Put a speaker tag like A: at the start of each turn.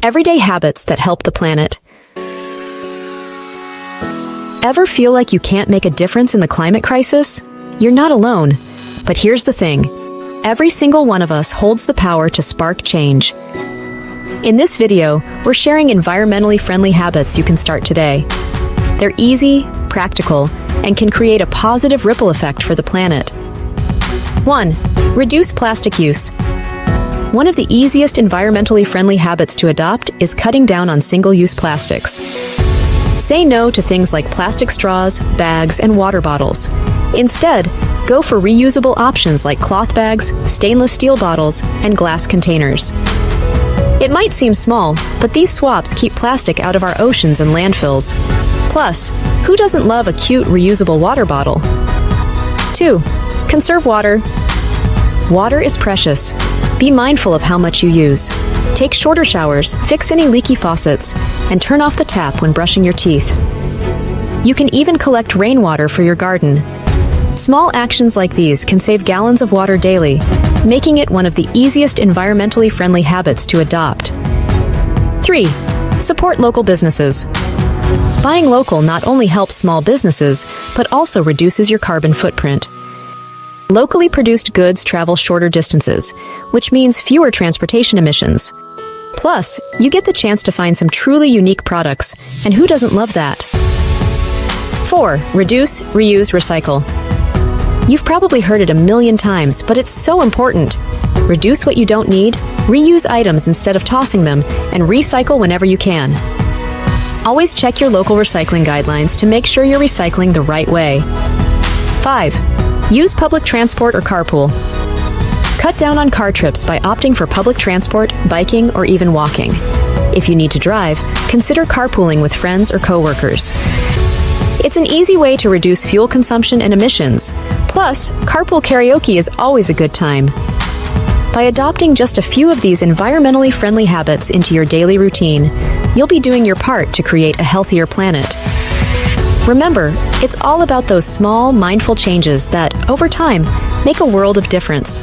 A: Everyday habits that help the planet. Ever feel like you can't make a difference in the climate crisis? You're not alone. But here's the thing. Every single one of us holds the power to spark change. In this video, we're sharing environmentally friendly habits you can start today. They're easy, practical, and can create a positive ripple effect for the planet. 1. Reduce plastic use. One of the easiest environmentally friendly habits to adopt is cutting down on single-use plastics. Say no to things like plastic straws, bags, and water bottles. Instead, go for reusable options like cloth bags, stainless steel bottles, and glass containers. It might seem small, but these swaps keep plastic out of our oceans and landfills. Plus, who doesn't love a cute reusable water bottle? 2. Conserve water. Water is precious. Be mindful of how much you use. Take shorter showers, fix any leaky faucets, and turn off the tap when brushing your teeth. You can even collect rainwater for your garden. Small actions like these can save gallons of water daily, making it one of the easiest environmentally friendly habits to adopt. 3. Support local businesses. Buying local not only helps small businesses, but also reduces your carbon footprint. Locally produced goods travel shorter distances, which means fewer transportation emissions. Plus, you get the chance to find some truly unique products, and who doesn't love that? 4. Reduce, reuse, recycle. You've probably heard it a million times, but it's so important. Reduce what you don't need, reuse items instead of tossing them, and recycle whenever you can. Always check your local recycling guidelines to make sure you're recycling the right way. 5. Use public transport or carpool. Cut down on car trips by opting for public transport, biking, or even walking. If you need to drive, consider carpooling with friends or coworkers. It's an easy way to reduce fuel consumption and emissions. Plus, carpool karaoke is always a good time. By adopting just a few of these environmentally friendly habits into your daily routine, you'll be doing your part to create a healthier planet. Remember, it's all about those small, mindful changes that, over time, make a world of difference.